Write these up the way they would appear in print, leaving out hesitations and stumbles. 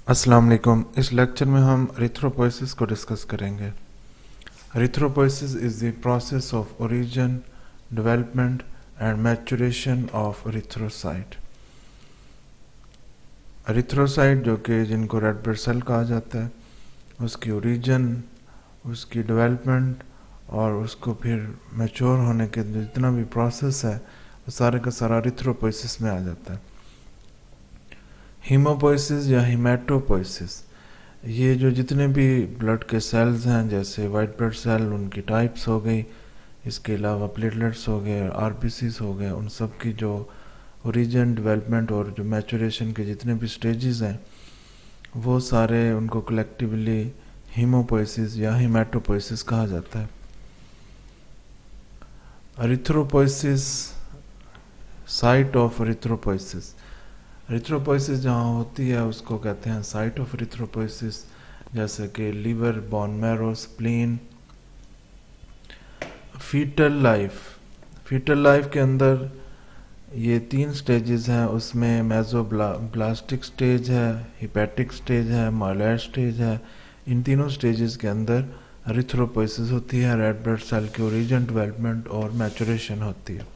अस्सलाम वालेकुम। इस लेक्चर में हम एरिथ्रोपोइसिस को डिस्कस करेंगे। Erythropoiesis is the process of origin, development and maturation of erythrocyte. Erythrocyte जो कि जिनको रेड ब्लड सेल कहा जाता है, उसकी ओरिजिन, उसकी डेवलपमेंट और उसको फिर मैच्योर होने के जितना भी प्रोसेस है वो सारे का सारा एरिथ्रोपोइसिस में आ जाता है। हीमोपोइसिस या हीमेटोपोइसिस, ये जो जितने भी ब्लड के सेल्स हैं जैसे वाइट ब्लड सेल, उनकी टाइप्स हो गई, इसके अलावा प्लेटलेट्स हो गए, आरबीसीज हो गए, उन सब की जो ओरिजिन, डेवलपमेंट और जो मैचुरेशन के जितने भी स्टेजेस हैं वो सारे उनको कलेक्टिवली हीमोपोइसिस या हीमेटोपोइसिस कहा जाता है। Erythropoiesis, site of erythropoiesis, erythropoiesis जहाँ होती है उसको कहते हैं साइट ऑफ एरिथ्रोपोइसिस, जैसे कि liver, bone marrow, spleen. Foetal life, foetal life के अंदर ये 3 स्टेजेस हैं, उसमें मेसोब्लास्टिक स्टेज है, हिपैटिक स्टेज है, माइलॉइड स्टेज है। इन तीनों स्टेजेस के अंदर एरिथ्रोपोइसिस होती है, रेड ब्लड सेल की ओरिजिन, डेवलपमेंट और मैचुरेशन होती है।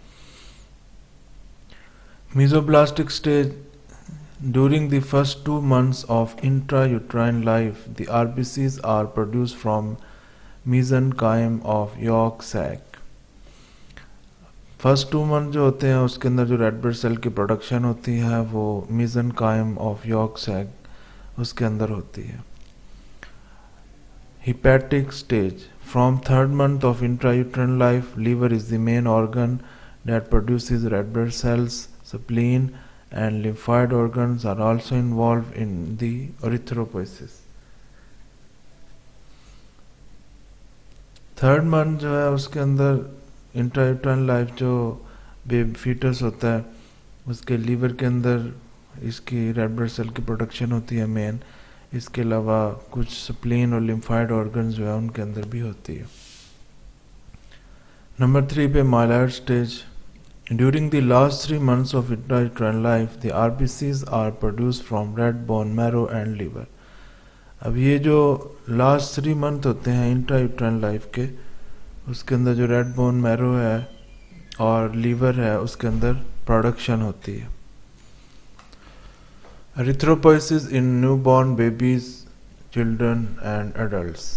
Mesoblastic stage, during the first 2 months of intrauterine life, the RBCs are produced from mesenchyme of yolk sac। First 2 month जो होते हैं उसके अंदर जो रेड ब्लड सेल की प्रोडक्शन होती है वो mesenchyme of yolk sac उसके अंदर होती है। Hepatic stage, from 3rd month of intrauterine life, liver is the main organ that produces red blood cells, spleen and lymphoid organs are also involved in the erythropoiesis। 3rd month जो है उसके अंदर intrauterine life जो baby foetus होता है उसके liver के अंदर इसकी रेड ब्लड सेल की प्रोडक्शन होती है मेन। इसके अलावा कुछ स्प्लीन और लिम्फाइड ऑर्गन्स जो है उनके अंदर भी होती है। नंबर 3 पे myeloid stage, during the last 3 months of intrauterine life, the RBCs are produced from red bone marrow and liver। अब ये जो लास्ट 3 मंथ होते हैं इंट्रायूट्राइन लाइफ के, उसके अंदर जो रेड बोन मैरो है और लीवर है उसके अंदर प्रोडक्शन होती है। Erythropoiesis in newborn babies, children and adults.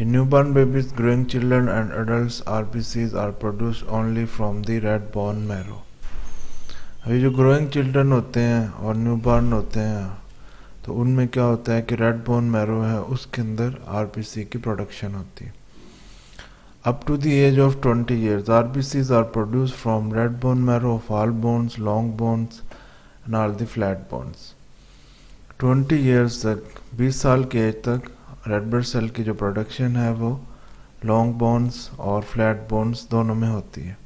In newborn babies, growing children and adults, RBCs are produced only from the red bone marrow। अभी जो ग्रोइंग चिल्ड्रन होते हैं और न्यूबॉर्न होते हैं तो उनमें क्या होता है कि रेड बोन मैरो है उसके अंदर आरबीसी की प्रोडक्शन होती है। Up to the age of 20 years, RBCs are produced from red bone marrow of all bones, long bones and all the flat bones। 20 years तक, 20 साल की एज तक रेड ब्लड सेल की जो प्रोडक्शन है वो लॉन्ग बोन्स और flat bones दोनों में होती है।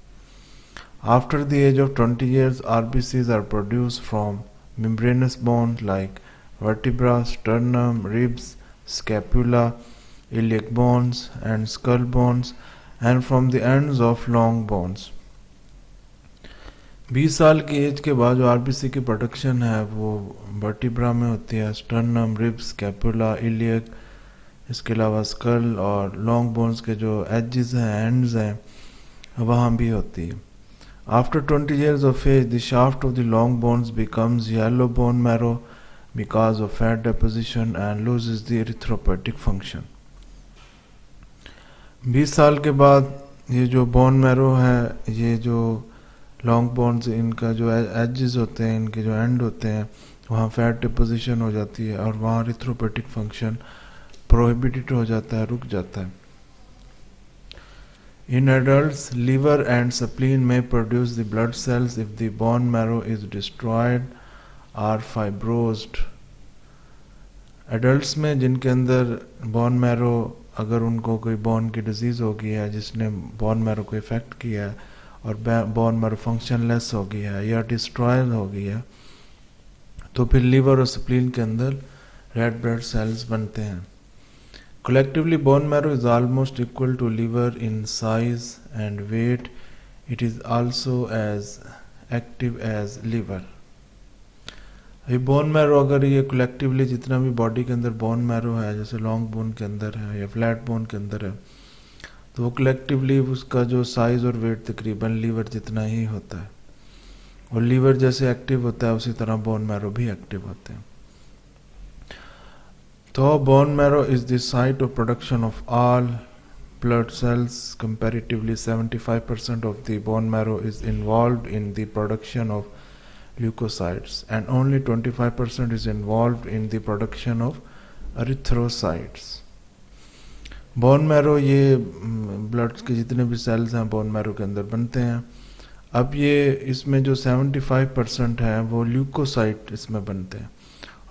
After the age of 20 years, RBCs are produced from membranous bones like vertebra, sternum, ribs, scapula, iliac bones and skull bones and from the ends of long bones। 20 साल की as के बाद जो RBC की प्रोडक्शन है वो vertebra में होती है, स्टर्नम, रिब्स, स्कैपुला, इलियक, इसके अलावा स्कल और लॉन्ग बोन्स के जो एजेस हैं, एंड्स हैं, वहाँ भी होती है। After 20 years of age, the shaft of the long bones becomes yellow bone marrow because of fat deposition and loses the erythropoietic function। 20 साल के बाद ये जो बोन मैरो है, ये जो लॉन्ग बोन्स, इनका जो एजेस होते हैं, इनके जो एंड होते हैं, वहाँ फैट डिपोजिशन हो जाती है और वहाँ एरिथ्रोपोइटिक फंक्शन प्रोहिबिटेड हो जाता है, रुक जाता है। In adults, liver and spleen may produce the blood cells if the bone marrow is destroyed or fibrosed। adults में जिनके अंदर बोन मैरो, अगर उनको कोई बोन की डिजीज़ हो गई है जिसने बोन मैरो को इफ़ेक्ट किया है और बोन मैरो फंक्शनलेस हो गई है या डिस्ट्रॉय हो गई है, तो फिर लीवर और स्प्लीन के अंदर रेड ब्लड सेल्स बनते हैं। Collectively, bone marrow is almost equal to liver in size and weight. It is also as active as liver। ये बोन मैरो अगर ये कलेक्टिवली जितना भी बॉडी के अंदर बोन मैरो है, जैसे लॉन्ग बोन के अंदर है या फ्लैट बोन के अंदर है, तो वो कलेक्टिवली उसका जो साइज़ और वेट तकरीबन लीवर जितना ही होता है, और लीवर जैसे एक्टिव होता है उसी तरह बोन मैरो भी एक्टिव होते हैं। तो bone marrow is the site of production of all blood cells. Comparatively 75% of the bone marrow is involved in the production of leukocytes and only 25% is involved in the production of erythrocytes. Bone marrow ये blood के जितने भी sales हैं bone marrow के अंदर बनते हैं। अब ये इसमें जो 75% है वो ल्यूकोसाइट इसमें बनते हैं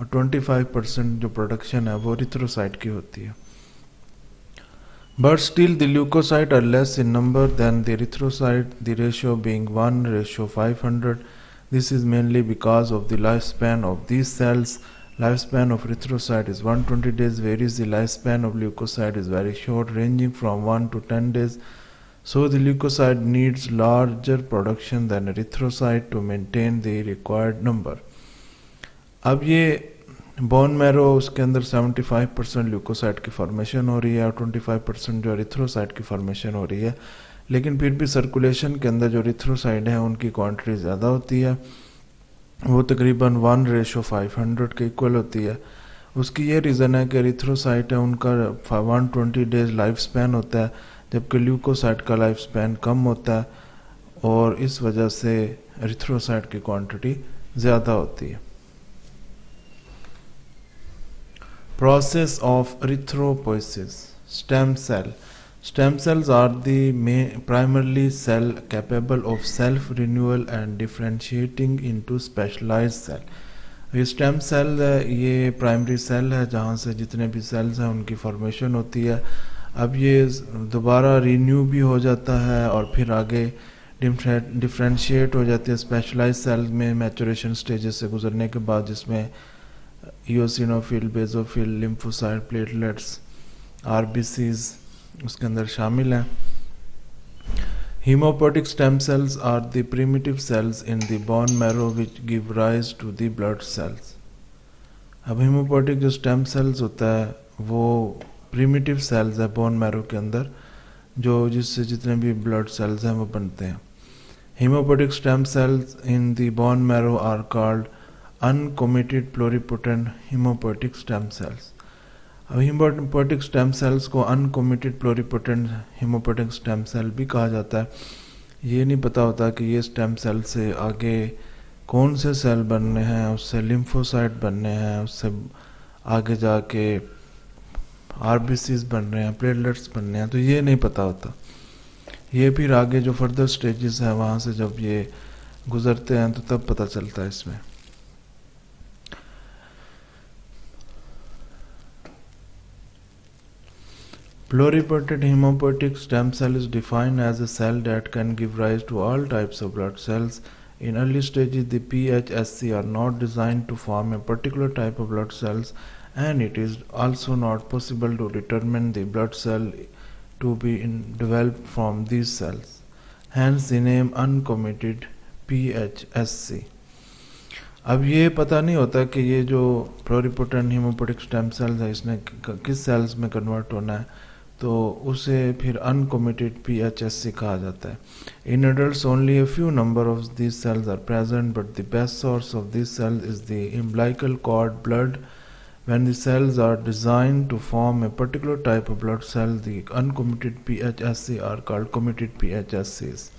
और 25% जो प्रोडक्शन है वो एरिथ्रोसाइट की होती है। But still the leukocytes are less in number than the erythrocyte, the ratio being 1:500. This is mainly because of the lifespan of these cells. Lifespan of erythrocyte is 120 days, whereas the lifespan of leukocyte is very short, ranging from 1 to 10 days. So the leukocyte needs larger production than erythrocyte to maintain the required number. अब ये bone marrow उसके अंदर 75% leucocyte की formation हो रही है और 25% जो एरिथ्रोसाइट की फॉर्मेशन हो रही है, लेकिन फिर भी सर्कुलेशन के अंदर जो एरिथ्रोसाइट है उनकी क्वांटिटी ज़्यादा होती है, वो तकरीबन 1:500 के इक्वल होती है। उसकी ये रीज़न है कि एरिथ्रोसाइट है उनका 120 डेज लाइफ स्पैन होता है, जबकि ल्यूकोसाइट का लाइफ स्पैन कम होता है और इस वजह से एरिथ्रोसाइट की क्वांटिटी ज़्यादा होती है। Process of erythropoiesis. Stem cell. Stem cells are the primarily cell capable of self-renewal and differentiating into specialized cell. ये स्टेम सेल ये प्राइमरी सेल है जहाँ से जितने भी सेल्स हैं उनकी फॉर्मेशन होती है। अब ये दोबारा रीन्यू भी हो जाता है और फिर आगे डिफ्रेंशिएट हो जाती है स्पेशलाइज सेल में मैचुरेशन स्टेजेस से गुजरने के बाद, जिसमें eosinophil, basophil, lymphocyte, platelets, RBCs उसके अंदर शामिल हैं। Hemopoietic stem cells are the primitive cells in the bone marrow which give rise to the blood cells. अब hemopoietic जो stem cells होता है वो primitive cells है bone marrow के अंदर, जो जिससे जितने भी blood cells हैं वो बनते हैं। Hemopoietic stem cells in the bone marrow are called uncommitted pluripotent hemopoietic stem cells. अब hemopoietic stem cells को uncommitted pluripotent hemopoietic stem cell भी कहा जाता है। ये नहीं पता होता कि ये stem cell से आगे कौन से सेल बनने हैं, उससे लिम्फोसाइट बनने हैं, उससे आगे जाके आरबीसीज बन रहे हैं, प्लेटलेट्स बनने हैं, तो ये नहीं पता होता। ये फिर आगे जो फर्दर स्टेजेस हैं वहाँ से जब ये गुजरते हैं तो तब पता चलता है इसमें। Pluripotent hemopoietic stem cell is defined as a cell that can give rise to all types of blood cells. In early stages, the PHSC are not designed to form a particular type of blood cells, and it is also not possible to determine the blood cell to be developed from these cells. Hence the name uncommitted PHSC. अब ये पता नहीं होता कि ये जो प्लोरिपोटेंट haemopoietic stem cells है इसने किस सेल्स में कन्वर्ट होना है, तो उसे फिर अनकमिटेड PHSC कहा जाता है। In adults only a few number of these cells are present, but the best source of this cells is the umbilical cord blood. When the cells are designed to form a particular type of blood cell, the uncommitted PHSC are called committed PHSCs.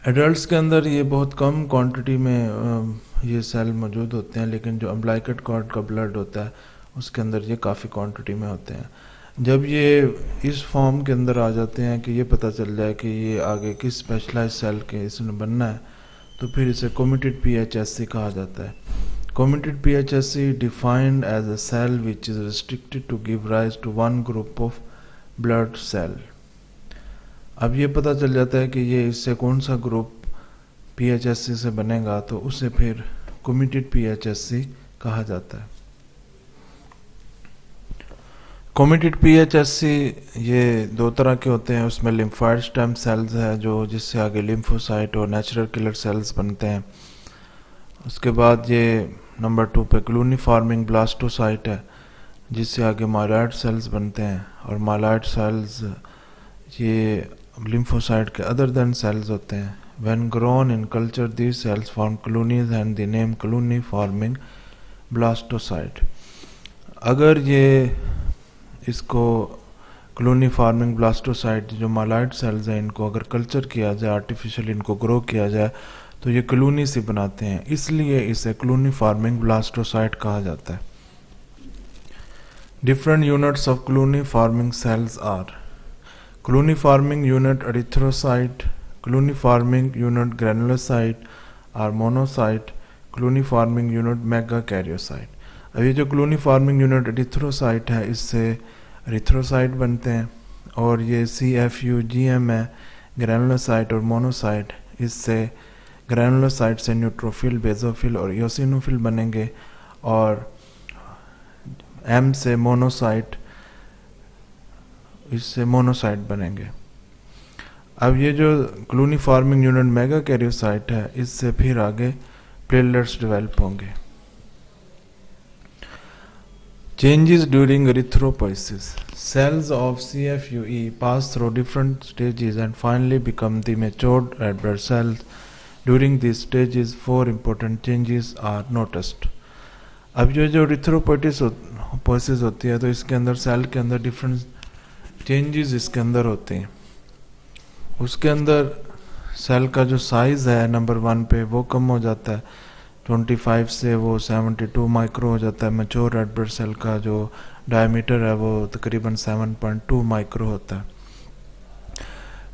Adults के अंदर ये बहुत कम quantity में ये cell मौजूद होते हैं, लेकिन जो अम्बिलिकल कॉर्ड का ब्लड होता है उसके अंदर ये काफ़ी क्वांटिटी में होते हैं। जब ये इस फॉर्म के अंदर आ जाते हैं कि ये पता चल जाए कि ये आगे किस स्पेशलाइज सेल के इसने बनना है, तो फिर इसे कमिटेड PHSC कहा जाता है। Committed PHSC defined as a cell which is restricted to give rise to one group of blood cell. अब ये पता चल जाता है कि ये इससे कौन सा ग्रुप PHSC से बनेगा, तो उसे फिर कमिटेड PHSC कहा जाता है। कमिटेड PHSC ये दो तरह के होते हैं, उसमें लिम्फॉइड स्टेम सेल्स है जो जिससे आगे लिम्फोसाइट और नेचुरल किलर सेल्स बनते हैं, उसके बाद ये नंबर 2 पे क्लूनी फॉर्मिंग ब्लास्टोसाइट है, जिससे आगे माइलॉइड सेल्स बनते हैं, और माइलॉइड सेल्स ये लिम्फोसाइट के अदर देन सेल्स होते हैं. When grown in culture these cells form colonies and the name colony forming blastocyte. अगर ये इसको क्लूनी फॉर्मिंग ब्लास्टोसाइट जो माइलॉइड सेल्स हैं, इनको अगर कल्चर किया जाए, आर्टिफिशियल इनको ग्रो किया जाए, तो ये क्लूनी से बनाते हैं, इसलिए इसे क्लूनी फॉर्मिंग ब्लास्टोसाइट कहा जाता है. Different units of colony forming cells are colony forming unit erythrocyte, colony forming unit granulocyte और monocyte, colony forming unit megakaryocyte. अब ये जो क्लूनी फॉर्मिंग यूनिट एरिथ्रोसाइट है, इससे एरिथ्रोसाइट बनते हैं, और ये CFU-GM है ग्रेनुलोसाइट और मोनोसाइट, इससे ग्रेनुलोसाइट से न्यूट्रोफिल, बेसोफिल और इयोसिनोफिल बनेंगे, और M से मोनोसाइट, इससे मोनोसाइट बनेंगे. अब ये जो क्लूनी फॉर्मिंग यूनिट मेगाकैरियोसाइट है, इससे फिर आगे प्लेटलेट्स डेवलप होंगे. Changes during erythropoiesis. Cells of CFUE pass through different stages and finally become the matured red blood cells. During these stages, 4 important changes are noticed. अब जो erythropoiesis होती है, तो इसके अंदर सेल के अंदर डिफरेंट चेंजेस इसके अंदर होते हैं. उसके अंदर सेल का जो साइज़ है नंबर 1 पे, वो कम हो जाता है, 25 से वो 72 माइक्रो हो जाता है. मैच्योर रेड ब्लड सेल का जो डायमीटर है वो तकरीबन 7.2 माइक्रो होता है.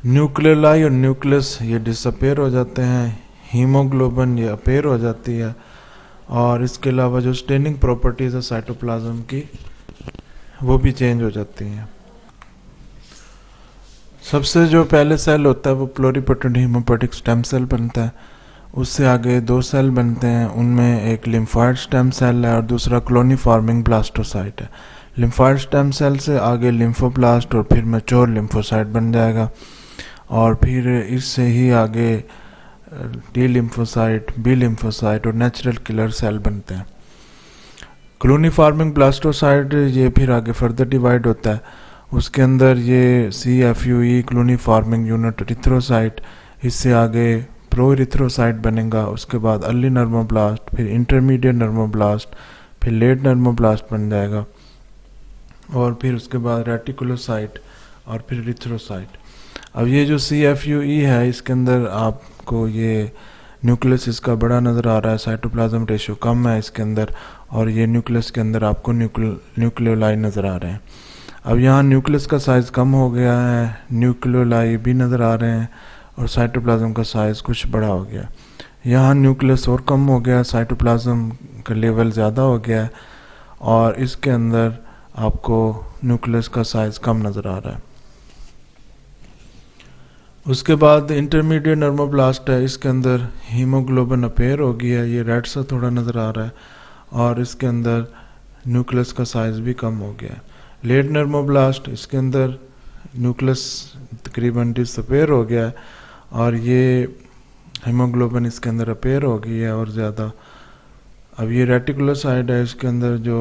न्यूक्लियोलाई और न्यूक्लियस ये डिसअपेयर हो जाते हैं, हीमोग्लोबिन ये अपेयर हो जाती है, और इसके अलावा जो स्टेनिंग प्रॉपर्टीज है साइटोप्लाज्म की, वो भी चेंज हो जाती हैं. सबसे जो पहले सेल होता है वो प्लोरीपोटेंट हीमोपोएटिक स्टेम सेल बनता है. उससे आगे 2 सेल बनते हैं, उनमें एक लिम्फॉइड स्टेम सेल है और दूसरा क्लोनी फॉर्मिंग ब्लास्टोसाइट है. लिम्फॉइड स्टेम सेल से आगे लिम्फोब्लास्ट और फिर मैच्योर लिम्फोसाइट बन जाएगा, और फिर इससे ही आगे टी लिम्फोसाइट, बी लिम्फोसाइट और नेचुरल किलर सेल बनते हैं. क्लोनी फॉर्मिंग ब्लास्टोसाइट ये फिर आगे फर्दर डिवाइड होता है. उसके अंदर ये CFUE Clooney forming unit erythrocyte, इससे आगे प्रो एरिथ्रोसाइट बनेगा. उसके बाद अर्ली नर्मोब्लास्ट, फिर इंटरमीडिएट नर्मोब्लास्ट, फिर लेट नर्मोब्लास्ट बन जाएगा, और फिर उसके बाद रेटिकुलोसाइट और फिर एरिथ्रोसाइट. अब ये जो CFUE है, इसके अंदर आपको ये न्यूक्लियस इसका बड़ा नज़र आ रहा है, साइटोप्लाज्म रेशियो कम है इसके अंदर, और ये न्यूक्लियस के अंदर आपको न्यूक्लियोलाई नज़र आ रहे हैं. अब यहाँ न्यूक्लियस का साइज़ कम हो गया है, न्यूक्लियोलाई भी नज़र आ रहे हैं, और साइटोप्लाज्म का साइज़ कुछ बड़ा हो गया. यहाँ न्यूक्लियस और कम हो गया, साइटोप्लाज्म का लेवल ज़्यादा हो गया है, और इसके अंदर आपको न्यूक्लियस का साइज़ कम नज़र आ रहा है. उसके बाद इंटरमीडिएट नर्मोब्लास्ट है, इसके अंदर हीमोग्लोबिन अपेयर हो गया है, ये रेड सा थोड़ा नज़र आ रहा है, और इसके अंदर न्यूक्लियस का साइज़ भी कम हो गया है. लेट नर्मोब्लास्ट, इसके अंदर न्यूक्लियस तकरीबन डिसअपेयर हो गया है, और ये हीमोग्लोबिन इसके अंदर अपेयर हो गई है और ज़्यादा. अब ये रेटिकुलोसाइट है, इसके अंदर जो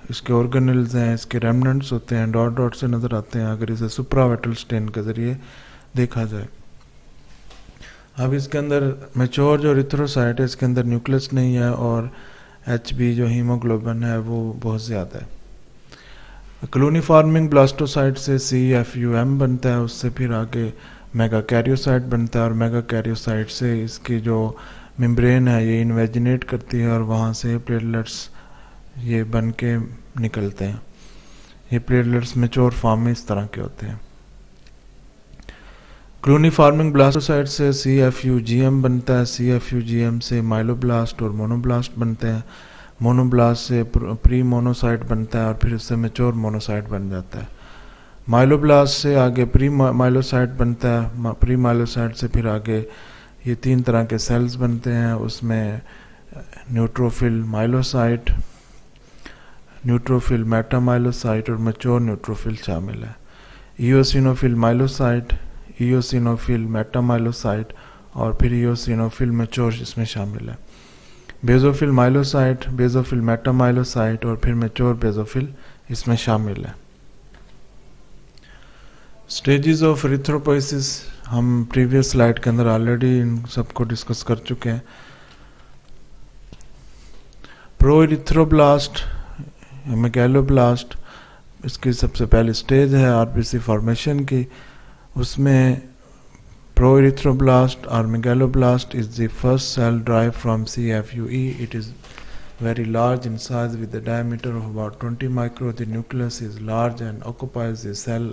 इसके ऑर्गेनल्स हैं, इसके रेमनेंट्स होते हैं, डॉट डॉट से नज़र आते हैं अगर इसे सुप्रावेटल स्टेन के ज़रिए देखा जाए. अब इसके अंदर मैच्योर जो एरिथ्रोसाइट है, इसके अंदर न्यूक्लियस नहीं है, और HB जो हीमोग्लोबिन है वो बहुत ज़्यादा है. क्लोनी फॉर्मिंग ब्लास्टोसाइट से CFUM बनता है, उससे फिर आगे मेगाकैरियोसाइट बनता है, और मेगाकैरियोसाइट से इसकी जो मेम्ब्रेन है ये इन्वेजिनेट करती है, और वहाँ से प्लेटलेट्स ये बन के निकलते हैं. ये प्लेटलेट्स मैच्योर फॉर्म में इस तरह के होते हैं. क्लोनी फॉर्मिंग ब्लास्टोसाइट से CFU-GM बनता है, CFU-GM से माइलोब्लास्ट और मोनोब्लास्ट बनते हैं, मोनोब्लास्ट से प्री मोनोसाइट बनता है, और फिर इससे मैच्योर मोनोसाइट बन जाता है. माइलोब्लास्ट से आगे प्री माइलोसाइट बनता है, प्री माइलोसाइट से फिर आगे ये 3 तरह के सेल्स बनते हैं. उसमें न्यूट्रोफिल माइलोसाइट, न्यूट्रोफिल मेटामाइलोसाइट और मैच्योर न्यूट्रोफिल शामिल है. इयोसिनोफिल माइलोसाइट, इयोसिनोफिल मेटामाइलोसाइट और फिर इयोसिनोफिल मैच्योर इसमें शामिल है. बेसोफिल माइलोसाइट, बेसोफिल मेटामाइलोसाइट और फिर मैच्योर बेसोफिल इसमें शामिल है। स्टेजेस ऑफ एरिथ्रोपोइसिस हम प्रीवियस स्लाइड के अंदर ऑलरेडी इन सबको डिस्कस कर चुके हैं। प्रोएरिथ्रोब्लास्ट, मेगैलोब्लास्ट, इसकी सबसे पहली स्टेज है आरबीसी फॉर्मेशन की। उसमें प्रोएरिथ्रोब्लास्ट और megaloblast is the first cell derived from CFUE. It is very large in size with a diameter of about 20 micro. The nucleus is large and occupies the cell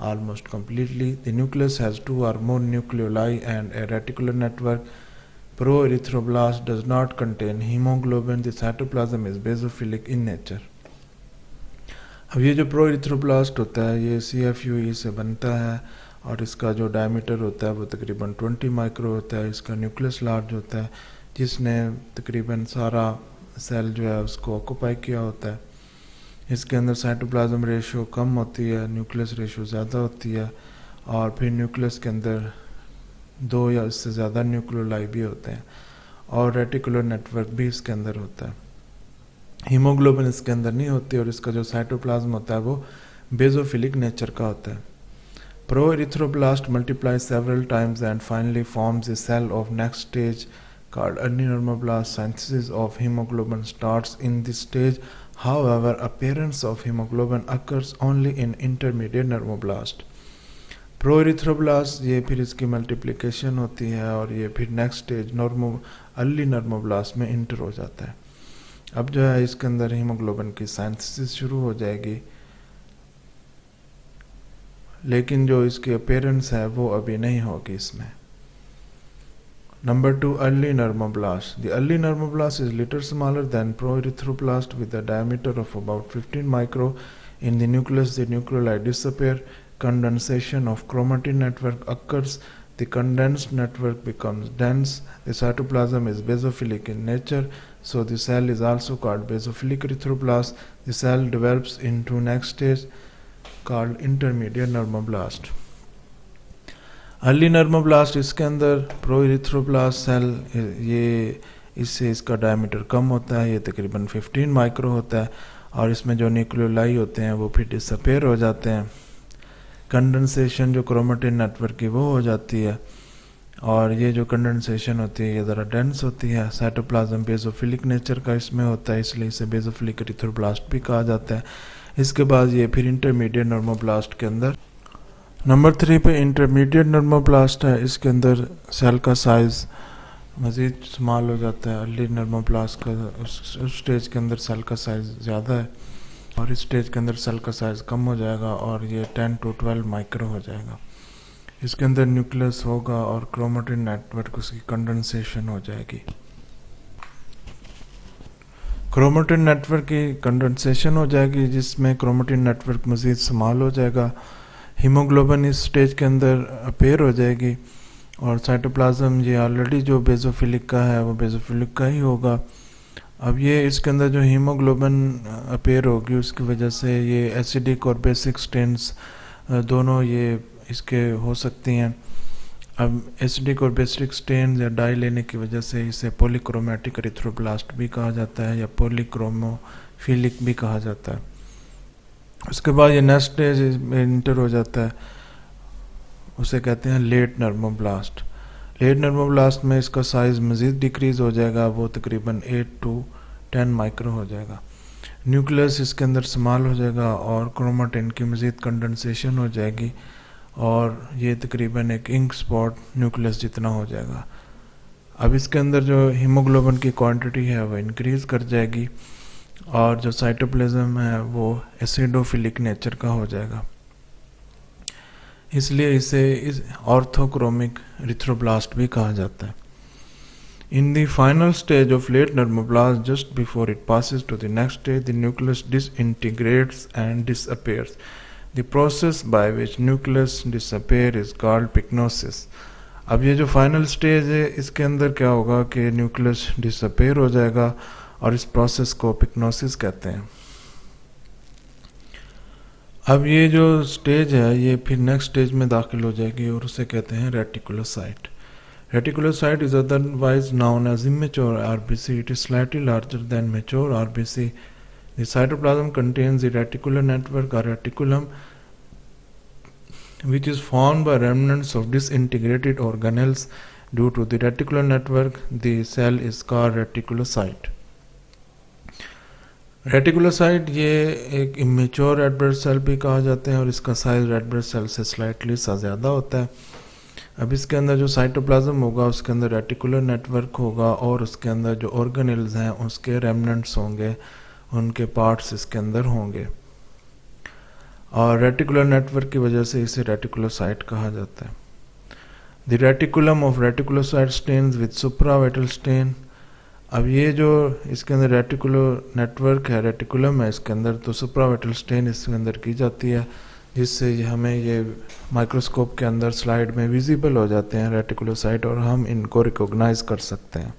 almost completely. The nucleus has 2 or more nucleoli and a reticular network. Proerythroblast does not contain hemoglobin. The cytoplasm is basophilic in nature. अब ये जो प्रोएरिथ्रोब्लास्ट होता है ये CFUE से बनता है और इसका जो डायमीटर होता है वो तकरीबन 20 माइक्रो होता है। इसका न्यूक्लियस लार्ज होता है जिसने तकरीबन सारा सेल जो है उसको ऑक्यूपाई किया होता है। इसके अंदर साइटोप्लाज्म रेशियो कम होती है, न्यूक्लियस रेशियो ज़्यादा होती है और फिर न्यूक्लियस के अंदर 2 या इससे ज़्यादा न्यूक्लियोलाई भी होते हैं और रेटिकुलर नेटवर्क भी इसके अंदर होता है। हीमोग्लोबिन इसके अंदर नहीं होती और इसका जो साइटोप्लाज्म होता है वो बेसोफिलिक नेचर का होता है। Proerythroblast multiplies several times and finally forms a cell of next stage called early normoblast. Synthesis of hemoglobin starts in this stage. However, appearance of hemoglobin occurs only in intermediate normoblast. Proerythroblast ये फिर इसकी multiplication होती है और ये फिर next stage early नर्मोब्लास्ट में inter हो जाता है। अब जो है इसके अंदर हीमोग्लोबिन की सिंथेसिस शुरू हो जाएगी, लेकिन जो इसकी अपीयरेंस है वो अभी नहीं होगी इसमें। Number 2, early normoblast. The early normoblast is little smaller than proerythroblast with a diameter of about 15 micro. In the nucleus, the nucleoli disappear. Condensation of chromatin network occurs. The condensed network becomes dense. The cytoplasm is basophilic in nature, so the cell is also called basophilic erythroblast. The cell develops into next stage called intermediate normoblast. Early normoblast इसके अंदर प्रोएरिथ्रोब्लास्ट cell ये इससे इसका diameter कम होता है, ये तकरीबन 15 micro होता है और इसमें जो न्यूक्लियोलाई होते हैं वो फिर डिसअपेयर हो जाते हैं। कंडेंसेशन जो क्रोमेटिन नेटवर्क की वो हो जाती है और ये जो कंडेंसेशन होती है ये ज़रा डेंस होती है। साइटोप्लाज्म बेसोफिलिक नेचर का इसमें होता है, इसलिए इसे बेसोफिलिक एरिथ्रोब्लास्ट भी कहा जाता है। इसके बाद ये फिर इंटरमीडिएट नर्मोब्लास्ट के अंदर नंबर 3 पे इंटरमीडिएट नर्मोब्लास्ट है। इसके अंदर सेल का साइज़ मज़ीद स्मॉल हो जाता है। अर्ली नर्मोब्लास्ट का उस स्टेज के अंदर सेल का साइज़ ज़्यादा है और इस स्टेज के अंदर सेल का साइज़ कम हो जाएगा और ये 10 to 12 माइक्रो हो जाएगा। इसके अंदर न्यूक्लियस होगा और क्रोमेटिन नेटवर्क उसकी कंडेंसेशन हो जाएगी। क्रोमेटिन नेटवर्क की कंडेंसेशन हो जाएगी जिसमें क्रोमेटिन नेटवर्क मज़ीद स्मॉल हो जाएगा। हीमोग्लोबिन इस स्टेज के अंदर अपेयर हो जाएगी और साइटोप्लाज्म ये ऑलरेडी जो बेसोफिलिक का है वो बेसोफिलिक का ही होगा। अब ये इसके अंदर जो हीमोग्लोबिन अपेयर होगी उसकी वजह से ये एसिडिक और बेसिक स्टेन्स दोनों ये इसके हो सकती हैं। अब एसिडिक और बेसिक स्टेन्स या डाई लेने की वजह से इसे पॉलीक्रोमैटिक एरिथ्रोब्लास्ट भी कहा जाता है या पॉलीक्रोमोफिलिक भी कहा जाता है। उसके बाद ये नेक्स्ट स्टेज में इंटर हो जाता है, उसे कहते हैं लेट नर्मोब्लास्ट। लेट नर्मोब्लास्ट में इसका साइज़ मज़ीद डिक्रीज़ हो जाएगा, वो तकरीबन 8 to 10 माइक्रो हो जाएगा। न्यूक्लियस इसके अंदर स्मॉल हो जाएगा और क्रोमेटिन की मज़ीद कंडेंसेशन हो जाएगी और ये तकरीबन एक इंक स्पॉट न्यूक्लियस जितना हो जाएगा। अब इसके अंदर जो हीमोग्लोबिन की क्वांटिटी है वो इंक्रीज़ कर जाएगी और जो साइटोप्लाज्म है वो एसिडोफिलिक नेचर का हो जाएगा, इसलिए इसे इस ऑर्थोक्रोमिक एरिथ्रोब्लास्ट भी कहा जाता है। In the final stage of late normoblast, just before it passes to the next stage, the nucleus disintegrates and disappears. The process by which nucleus disappear is called pycnosis. अब ये जो फाइनल स्टेज है इसके अंदर क्या होगा कि nucleus disappear हो जाएगा और इस प्रोसेस को पिक्नोसिस कहते हैं। अब ये जो स्टेज है ये फिर नेक्स्ट स्टेज में दाखिल हो जाएगी और उसे कहते हैं reticulocyte. Reticulocyte is otherwise known as immature RBC. It is slightly larger than mature RBC. The cytoplasm contains the reticular network or reticulum, which is formed by remnants of disintegrated organelles. Due to the reticular network, the cell is called reticulocyte. Reticulocyte ये एक immature red blood cell भी कहा जाते हैं और इसका size red blood cell से slightly सा ज़्यादा होता है. अब इसके अंदर जो साइटोप्लाज्म होगा उसके अंदर रेटिकुलर नेटवर्क होगा और उसके अंदर जो ऑर्गेनेल्स हैं उसके रेमनेंट्स होंगे, उनके पार्ट्स इसके अंदर होंगे और रेटिकुलर नेटवर्क की वजह से इसे रेटिकुलोसाइट कहा जाता है. The reticulum of reticulocyte stains with supravital stain. अब ये जो इसके अंदर रेटिकुलर नेटवर्क है, रेटिकुलम है इसके अंदर, तो सुप्रावाइटल स्टेन इसके अंदर की जाती है जिससे हमें ये माइक्रोस्कोप के अंदर स्लाइड में विजिबल हो जाते हैं रेटिकुलोसाइट और हम इनको रिकॉग्नाइज कर सकते हैं.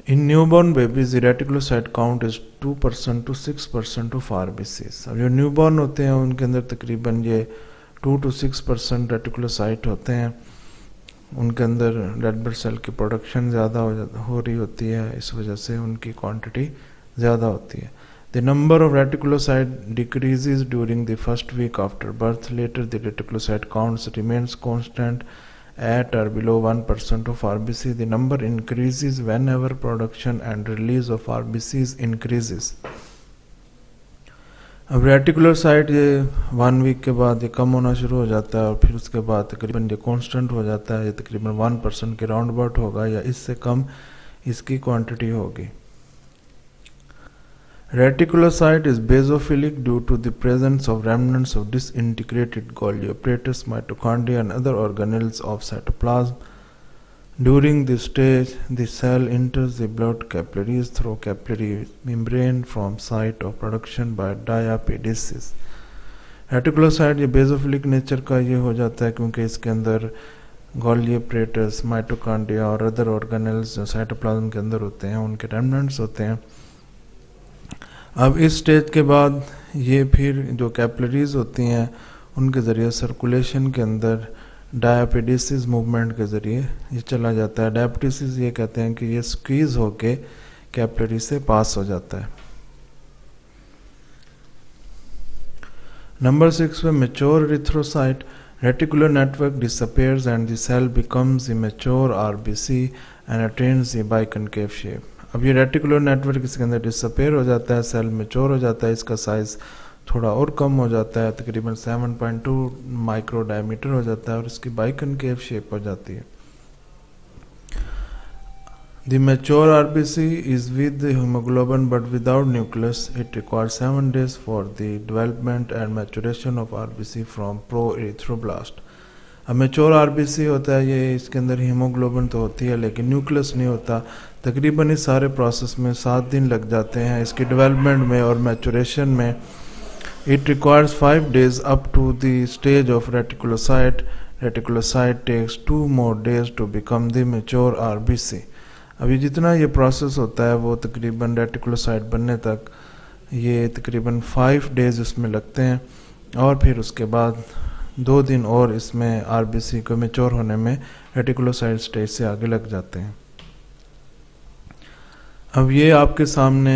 In newborn babies the reticulocyte count is 2% to 6% of RBCs. अब जो न्यूबॉर्न होते हैं उनके अंदर तकरीबन ये 2 to 6% रेटिकुलोसाइट होते हैं. उनके अंदर रेड ब्लड सेल की प्रोडक्शन ज़्यादा हो रही होती है, इस वजह से उनकी क्वांटिटी ज़्यादा होती है. The number of reticulocyte decreases during the first week after birth. Later the reticulocyte counts remains constant at or below 1% of RBC. The number increases whenever production and release of RBCs increases. अब reticular site ये 1 week के बाद ये कम होना शुरू हो जाता है और फिर उसके बाद तकरीबन ये कांस्टेंट हो जाता है. ये तकरीबन 1% के राउंड अबाउट होगा या इससे कम इसकी क्वांटिटी होगी. Reticulocyte is basophilic due to the presence of remnants of disintegrated Golgi apparatus, mitochondria and other organelles of cytoplasm. During this stage, the cell enters the blood capillaries through capillary membrane from site of production by diapedesis. Reticulocyte ये basophilic nature का ये हो जाता है क्योंकि इसके अंदर Golgi apparatus, mitochondria और अदर ऑर्गेनेल्स जो साइटोप्लाज्म के अंदर होते हैं उनके रेमनेंट्स होते हैं. अब इस स्टेज के बाद ये फिर जो कैपिलरीज होती हैं उनके ज़रिए सर्कुलेशन के अंदर डायपेडिसिस मूवमेंट के ज़रिए ये चला जाता है. डायपेडिसिस ये कहते हैं कि ये स्क्वीज़ होके कैपिलरी से पास हो जाता है. नंबर 6 में mature erythrocyte. Reticular network disappears and the cell becomes immature RBC and attains the biconcave shape. अब ये रेटिकुलर नेटवर्क इसके अंदर डिसअपेयर हो जाता है, सेल मैच्योर हो जाता है, इसका साइज़ थोड़ा और कम हो जाता है, तकरीबन 7.2 माइक्रो डायमीटर हो जाता है और इसकी बाइकनकेव शेप हो जाती है. The mature RBC is with haemoglobin but without nucleus. It requires 7 days for the development and maturation of RBC from pro erythroblast. अब मैच्योर आरबीसी होता है ये इसके अंदर हीमोग्लोबिन तो होती है लेकिन न्यूक्लियस नहीं होता. तकरीबन इस सारे प्रोसेस में 7 दिन लग जाते हैं इसकी डेवलपमेंट में और मैचुरेशन में. It requires 5 days up to the stage of reticulocyte. Reticulocyte takes 2 more days to become the mature RBC. अभी जितना ये प्रोसेस होता है वो तकरीबन रेटिकुलोसाइट बनने तक ये तकरीबन 5 days इसमें लगते हैं और फिर उसके बाद 2 दिन और इसमें आरबीसी को मैच्योर होने में रेटिकुलोसाइट स्टेज से आगे लग जाते हैं. अब ये आपके सामने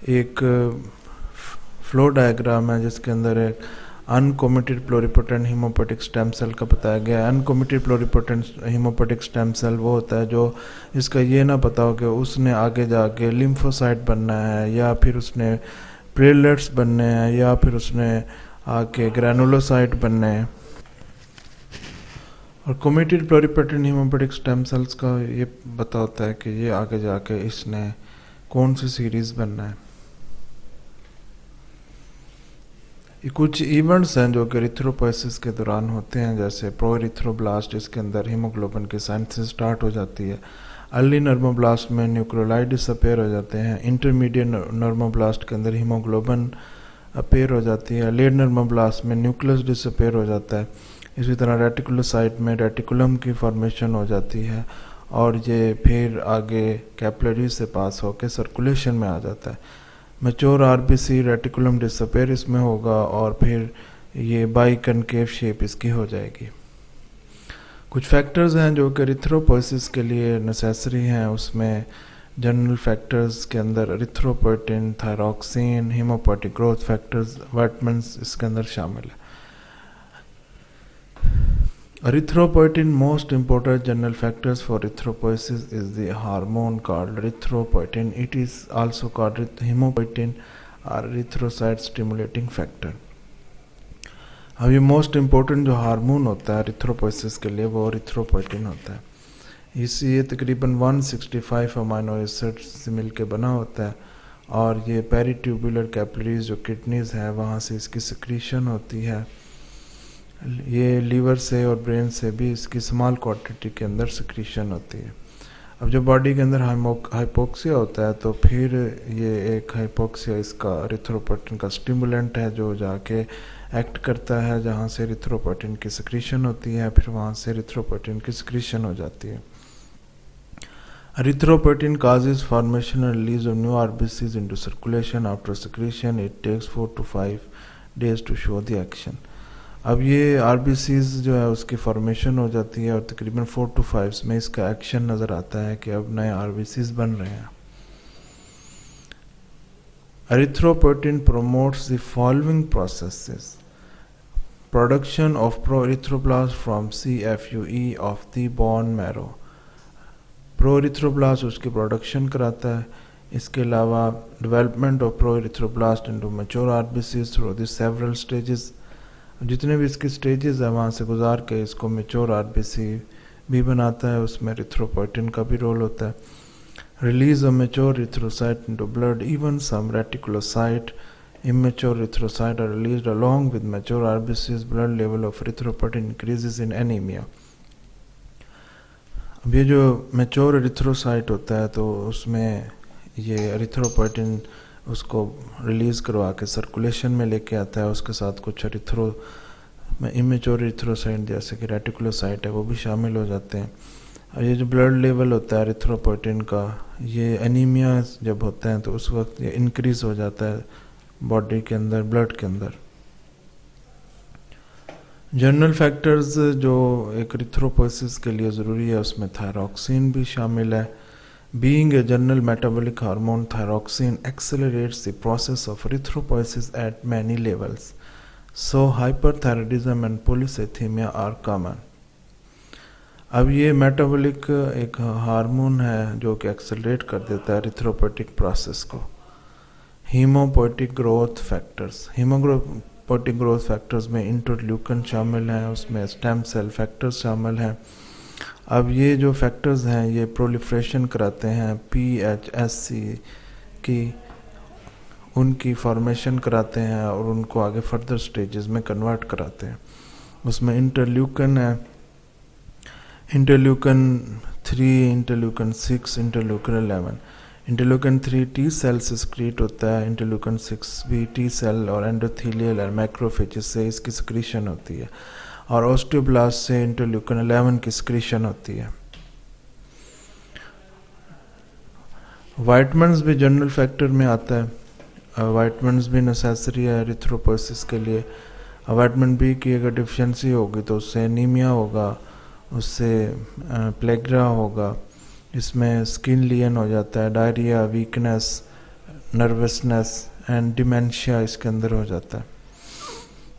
एक फ्लो डायग्राम है जिसके अंदर एक अनकमिटेड प्लोरिपोटेंट हीमोपोटिक स्टेम सेल का बताया गया है. अनकमिटेड प्लोरिपोटेंट हीमोपोटिक स्टेम सेल वो होता है जो इसका ये ना पता हो कि उसने आगे जाके लिम्फोसाइट बनना है या फिर उसने प्लेटलेट्स बनने हैं या फिर उसने आके ग्रैनुलोसाइट बनने हैं. और कमिटेड प्लोरिपोटेंट हीमोपोटिक स्टेम सेल्स का ये पता होता है कि ये आगे जाके इसने कौन सी सीरीज़ बनना है. ये कुछ इवेंट्स हैं जो कि एरिथ्रोपोइसिस के दौरान होते हैं, जैसे प्रो एरिथ्रोब्लास्ट इसके अंदर हीमोग्लोबिन की सिंथेसिस स्टार्ट हो जाती है. अर्ली नर्मोब्लास्ट में न्यूक्लियोलाइड डिसअपेयर हो जाते हैं. इंटरमीडिएट नर्मोब्लास्ट के अंदर हीमोग्लोबिन अपेयर हो जाती है. लेट नर्मोब्लास्ट में न्यूक्लियस डिसअपेयर हो जाता है. इसी तरह रेटिकुलोसाइट में रेटिकुलम की फॉर्मेशन हो जाती है और ये फिर आगे कैपिलरी से पास होकर सर्कुलेशन में आ जाता है. मैच्योर आरबीसी रेटिकुलम डिसअपेयर इसमें होगा और फिर ये बाई कनकेव शेप इसकी हो जाएगी। कुछ फैक्टर्स हैं जो कि एरिथ्रोपोइसिस के लिए नेसेसरी हैं, उसमें जनरल फैक्टर्स के अंदर erythropoietin, thyroxine, haemopoietic growth factors, vitamins इसके अंदर शामिल है। Erythropoietin, most important general factors for erythropoiesis is the hormone called erythropoietin. It is also called hemopoietin or erythrocyte stimulating factor. अब ये मोस्ट इम्पोर्टेंट जो hormone होता है erythropoiesis के लिए वो erythropoietin होता है। ये तकरीबन 165 अमाइनो एसिड्स से मिलके बना होता है और ये पेरिट्यूबुलर कैपिलरीज जो किडनीज है वहाँ से इसकी सिक्रीशन होती है। ये लीवर से और ब्रेन से भी इसकी स्मॉल क्वांटिटी के अंदर सिक्रीशन होती है। अब जब बॉडी के अंदर हाइपोक्सिया होता है तो फिर ये एक हाइपोक्सिया इसका एरिथ्रोपोइटिन का स्टिमुलेंट है जो जाके एक्ट करता है जहाँ से एरिथ्रोपोइटिन की सिक्रीशन होती है, फिर वहाँ से एरिथ्रोपोइटिन की सिक्रीशन हो जाती है। Erythropoietin causes formation and release of new RBCs into circulation. After secretion, it takes 4 to 5 days to show the action. अब ये RBCs जो है उसकी फॉर्मेशन हो जाती है और तकरीबन 4 to 5 में इसका एक्शन नज़र आता है कि अब नए RBCs बन रहे हैं। Erythropoietin promotes the following processes: production of pro-erythroblast from CFUE of the bone marrow. Pro-erythroblast उसकी प्रोडक्शन कराता है। इसके अलावा development of pro-erythroblast into mature RBCs through the several stages, जितने भी इसके स्टेजेस है वहाँ से गुजार के इसको मैच्योर आरबीसी भी बनाता है, उसमें एरिथ्रोपोइटिन का भी रोल होता है। Release of mature erythrocyte into blood, even some reticulocyte, immature erythrocyte are released along with mature RBCs. Blood level of erythropoietin increases in anemia. अब ये जो मैच्योर एरिथ्रोसाइट होता है तो उसमें ये एरिथ्रोपोइटिन उसको रिलीज़ करवा के सर्कुलेशन में लेके आता है, उसके साथ कुछ इमेच्योर एरिथ्रोसाइट जैसे कि रेटिकुलोसाइट है वो भी शामिल हो जाते हैं। और ये जो ब्लड लेवल होता है एरिथ्रोपोइटिन का, ये एनीमिया जब होता है तो उस वक्त ये इंक्रीज़ हो जाता है बॉडी के अंदर, ब्लड के अंदर। जनरल फैक्टर्स जो एक एरिथ्रोपोइसिस के लिए ज़रूरी है उसमें थायरॉक्सिन भी शामिल है। Being a general metabolic hormone, thyroxine accelerates the process of erythropoiesis at many levels, so hyperthyroidism and polycythemia are common. अब ये मेटाबॉलिक एक हार्मोन है जो कि एक्सेलरेट कर देता है एरिथ्रोपोइटिक प्रोसेस को। Haemopoietic growth factors, haemopoietic growth factors में इंटरल्यूकन शामिल हैं, उसमें स्टेम सेल फैक्टर्स शामिल हैं। अब ये जो फैक्टर्स हैं ये प्रोलिफ्रेशन कराते हैं PHSC की, उनकी फॉर्मेशन कराते हैं और उनको आगे फर्दर स्टेजेस में कन्वर्ट कराते हैं। उसमें इंटरल्यूकन है, interleukin 3, interleukin 6, interleukin 11। Interleukin 3 T cell से सिक्रीट होता है, इंटरल्यूकन 6 भी टी सेल और एंडोथेलियल और मैक्रोफेजेस से इसकी सिक्रीशन होती है, और ऑस्टियोब्लास्ट से इंटरल्यूकन 11 की सिक्रीशन होती है। वाइटमिन्स भी जनरल फैक्टर में आता है, वाइटमिन्स भी नेसेसरी है एरिथ्रोपोइसिस के लिए। वाइटमिन बी की अगर डिफिशिएंसी होगी तो उससे एनीमिया होगा, उससे प्लेग्रा होगा, इसमें स्किन लियन हो जाता है, diarrhoea, weakness, nervousness and dementia इसके अंदर हो जाता है।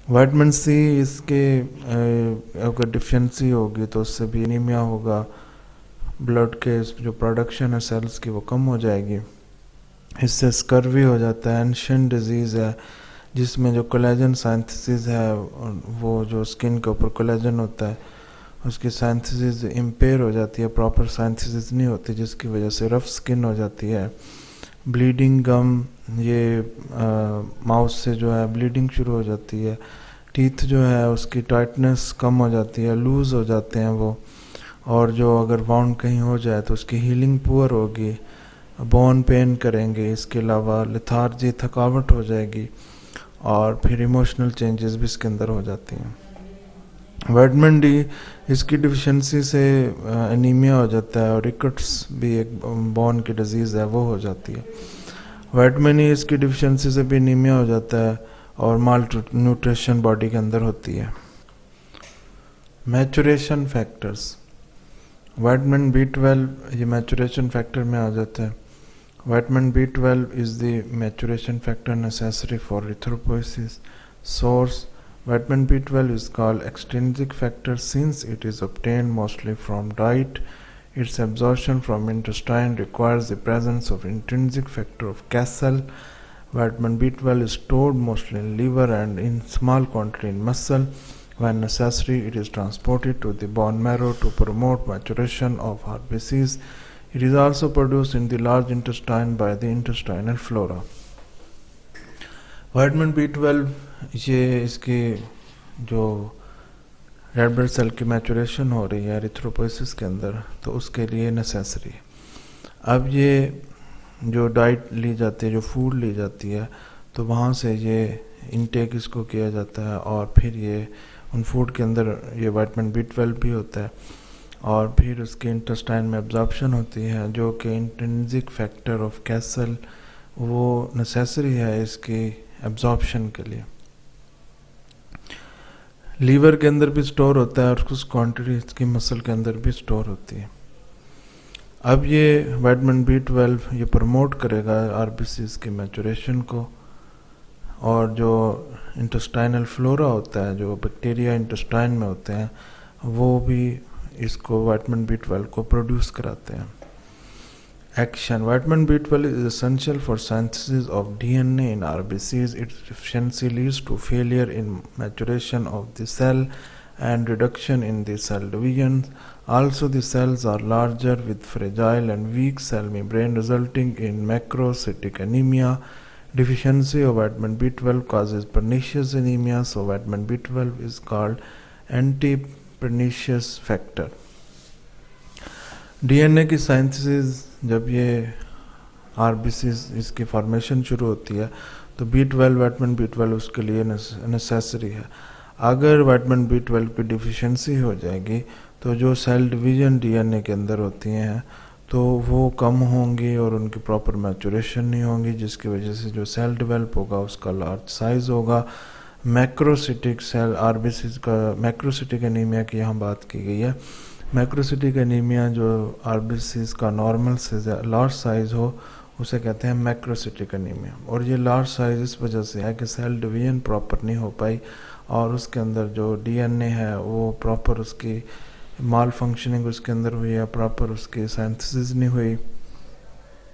विटामिन सी इसके अगर डिफिशिएंसी होगी तो उससे भी एनीमिया होगा, ब्लड के जो प्रोडक्शन है सेल्स की वो कम हो जाएगी, इससे स्कर्वी हो जाता है। एंशियन डिजीज़ है जिसमें जो कोलेजन सिंथेसिस है, वो जो स्किन के ऊपर कोलेजन होता है उसकी सिंथेसिस इम्पेयर हो जाती है, प्रॉपर सिंथेसिस नहीं होती जिसकी वजह से रफ स्किन हो जाती है। ब्लीडिंग गम, ये माउथ से जो है ब्लीडिंग शुरू हो जाती है। टीथ जो है उसकी टाइटनेस कम हो जाती है, लूज़ हो जाते हैं वो, और जो अगर वाउंड कहीं हो जाए तो उसकी हीलिंग पुअर होगी, बोन पेन करेंगे। इसके अलावा लेथार्जी, थकावट हो जाएगी, और फिर इमोशनल चेंजेस भी इसके अंदर हो जाती हैं। विटामिन डी इसकी डिफिशिएंसी से एनीमिया हो जाता है, और रिकेट्स भी एक बोन की डिजीज़ है वो हो जाती है। विटामिन ई इसकी डिफिशिएंसी से भी एनीमिया हो जाता है, और माल न्यूट्रिशन बॉडी के अंदर होती है। मैचुरेशन फैक्टर्स, विटामिन B12 ये मैचुरेशन फैक्टर में आ जाता है। Vitamin B12 is the maturation factor necessary for erythropoiesis. Source: vitamin B12 is called extrinsic factor since it is obtained mostly from diet. Its absorption from intestine requires the presence of intrinsic factor of Cassel. Vitamin B12 is stored mostly in liver and in small quantity in muscle. When necessary, it is transported to the bone marrow to promote maturation of RBCs. It is also produced in the large intestine by the intestinal flora. Vitamin B12 ये इसकी जो red blood cell की maturation हो रही है erythropoiesis के अंदर, तो उसके लिए नेसेसरी है। अब ये जो डाइट ली जाती है, जो फूड ली जाती है, तो वहाँ से ये इनटेक इसको किया जाता है और फिर ये उन फूड के अंदर ये विटामिन B12 भी होता है और फिर उसके इंटेस्टाइन में एब्जॉर्प्शन होती है, जो कि इंट्रिंसिक फैक्टर ऑफ कैसल वो नेसेसरी है इसकी एब्जॉर्प्शन के लिए। लीवर के अंदर भी स्टोर होता है और कुछ क्वांटिटी इसकी मसल के अंदर भी स्टोर होती है। अब ये विटामिन B12 ये प्रमोट करेगा आरबीसीज की मैचुरेशन को, और जो इंटेस्टाइनल फ्लोरा होता है, जो बैक्टीरिया इंटेस्टाइन में होते हैं, वो भी इसको विटामिन B12 को प्रोड्यूस कराते हैं। Action: vitamin B12 is essential for synthesis of DNA in RBCs. Its deficiency leads to failure in maturation of the cell and reduction in the cell division. Also, the cells are larger with fragile and weak cell membrane, resulting in macrocytic anemia. Deficiency of vitamin B12 causes pernicious anemia, so vitamin B12 is called anti-pernicious factor. DNA की साइंथिसिस, जब ये RBCs इसकी formation शुरू होती है तो B12 vitamin B12 उसके लिए नेसेसरी है। अगर विटामिन B12 की डिफिशिएंसी हो जाएगी तो जो सेल डिवीजन डीएनए के अंदर होती हैं तो वो कम होंगी और उनकी प्रॉपर मैचुरेशन नहीं होंगी, जिसकी वजह से जो सेल डेवलप होगा उसका लार्ज साइज होगा। मैक्रोसिटिक सेल आरबीसीज का मैक्रोसिटिक एनीमिया की यहाँ बात की गई है। मैक्रोसिटिक एनीमिया जो आरबीसीज का नॉर्मल से लार्ज साइज हो उसे कहते हैं मैक्रोसिटिक एनीमिया, और ये लार्ज साइज इस वजह से है कि सेल डिवीजन प्रॉपर नहीं हो पाई और उसके अंदर जो डीएनए है वो प्रॉपर उसकी माल फंक्शनिंग उसके अंदर हुई है, प्रॉपर उसकी सिंथेसिस नहीं हुई,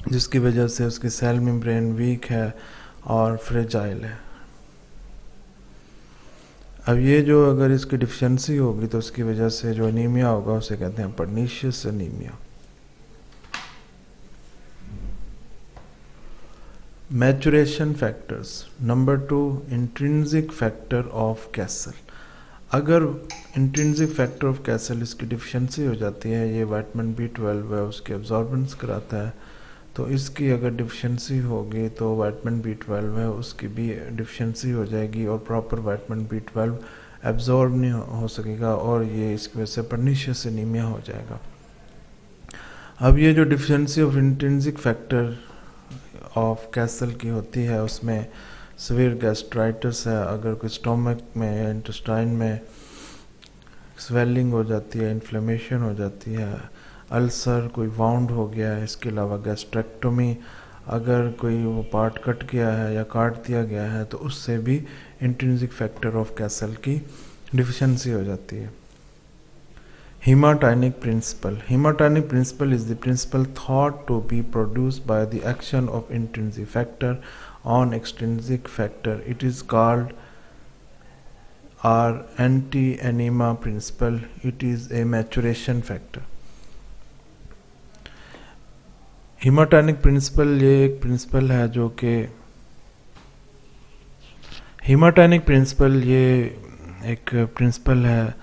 जिसकी वजह से उसकी सेल मेम्ब्रेन वीक है और फ्रेजाइल है। अब ये जो अगर इसकी डिफिशिएंसी होगी तो उसकी वजह से जो एनीमिया होगा उसे कहते हैं pernicious anaemia. Maturation factors. Number 2, intrinsic factor of castle. अगर इंट्रिंसिक फैक्टर ऑफ कैसल इसकी डिफिशिएंसी हो जाती है, ये विटामिन B12 है उसकी एब्जॉर्बेंस कराता है, तो इसकी अगर डिफिशिएंसी होगी तो विटामिन B12 है उसकी भी डिफिशिएंसी हो जाएगी और प्रॉपर विटामिन B12 एब्जॉर्ब नहीं हो सकेगा और ये इसकी वजह से पर्नीशियस एनीमिया हो जाएगा। अब ये जो deficiency of intrinsic factor of Castle की होती है उसमें सीवियर गैस्ट्राइटिस है, अगर कोई स्टोमक में या इंटेस्टाइन में स्वेलिंग हो जाती है, इन्फ्लेमेशन हो जाती है, अल्सर, कोई वाउंड हो गया है, इसके अलावा गैस्ट्रेक्टोमी, अगर कोई वो पार्ट कट गया है या काट दिया गया है तो उससे भी इंट्रिंसिक फैक्टर ऑफ कैसल की डिफिशिएंसी हो जाती है। Haematinic principle. Haematinic principle is the principle thought to be produced by the action of intrinsic factor on extrinsic factor. It is called are anti anaemia principle. It is a maturation factor. Haematinic principle ये एक principal है जो कि हेमाटाइनिक principle ये एक principal है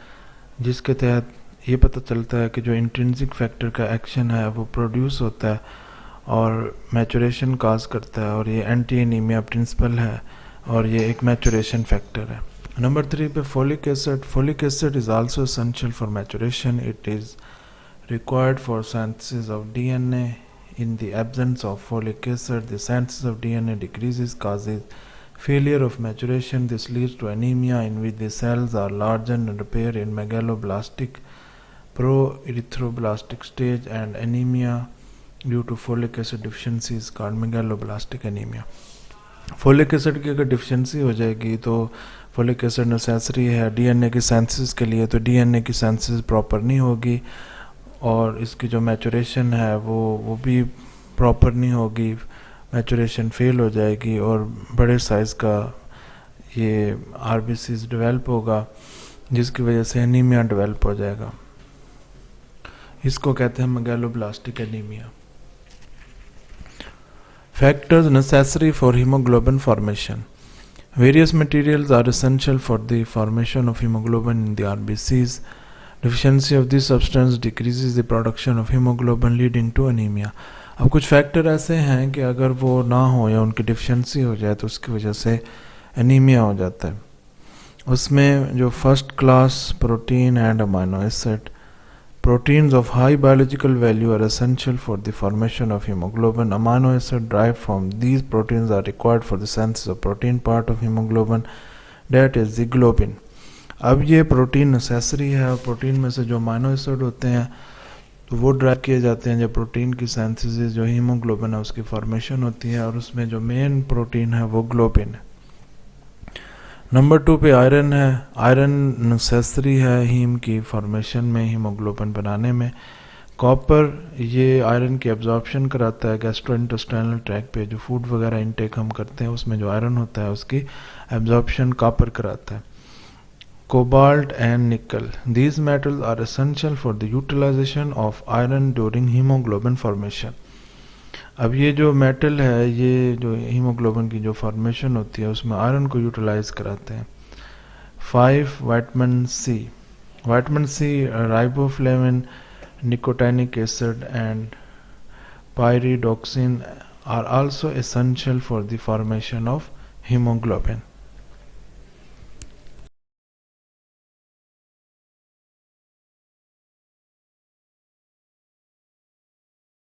जिसके तहत ये पता चलता है कि जो इंट्रिंसिक फैक्टर का एक्शन है वो प्रोड्यूस होता है और मैचुरेशन काज करता है, और ये एंटी एनीमिया प्रिंसिपल है और ये एक मैचुरेशन फैक्टर है। नंबर 3 पे folic acid. Folic acid is also essential for maturation. It is required for synthesis of DNA. In the absence of folic acid, the synthesis of DNA decreases, causes failure of maturation. This leads to anemia in which the cells are larger and repair in megaloblastic, pro-erythroblastic stage, and anemia due to folic acid deficiency is called megaloblastic anemia. Folic acid की अगर deficiency हो जाएगी तो folic acid necessary है DNA की synthesis के लिए, तो डीएनए की सिंथेसिस प्रॉपर नहीं होगी और इसकी जो मैचुरेशन है वो भी प्रॉपर नहीं होगी, मैचुरेशन फेल हो जाएगी और बड़े साइज़ का ये आरबीसीज डेवलप होगा जिसकी वजह से एनीमिया डेवलप हो जाएगा। इसको कहते हैं megaloblastic anaemia. Factors necessary for hemoglobin formation. Various materials are essential for the formation of hemoglobin in the RBCs. Deficiency of this substance decreases the production of hemoglobin leading to anemia. अब कुछ factor ऐसे हैं कि अगर वो ना हो या उनकी डिफिशिएंसी हो जाए तो उसकी वजह से एनीमिया हो जाता है। उसमें जो first class protein and amino acid, proteins of high biological value are essential for the formation of hemoglobin. Amino acids derived from these proteins are required for the synthesis of protein part of hemoglobin, that is the globin. अब ये protein necessary है और protein में से जो amino acid होते हैं तो वो ड्राइव किए जाते हैं जब प्रोटीन की सिंथेसिस जो हीमोग्लोबिन है उसकी फॉर्मेशन होती है और उसमें जो मेन प्रोटीन है वो ग्लोबिन है। नंबर 2 पे आयरन है। आयरन नेसेसरी है हीम की फॉर्मेशन में, हीमोग्लोबिन बनाने में। कॉपर ये आयरन की एब्जॉर्प्शन कराता है गैस्ट्रोइंटेस्टाइनल ट्रैक्ट पे, जो फूड वगैरह इनटेक हम करते हैं उसमें जो आयरन होता है उसकी एब्जॉर्प्शन कॉपर कराता है। Cobalt and nickel, these metals are essential for the utilization of iron during hemoglobin formation. अब ये जो मेटल है ये जो हीमोग्लोबिन की जो फॉर्मेशन होती है उसमें आयरन को यूटिलाइज कराते हैं। 5 vitamin C, vitamin C riboflavin, nicotinic acid and pyridoxine are also essential for the formation of hemoglobin.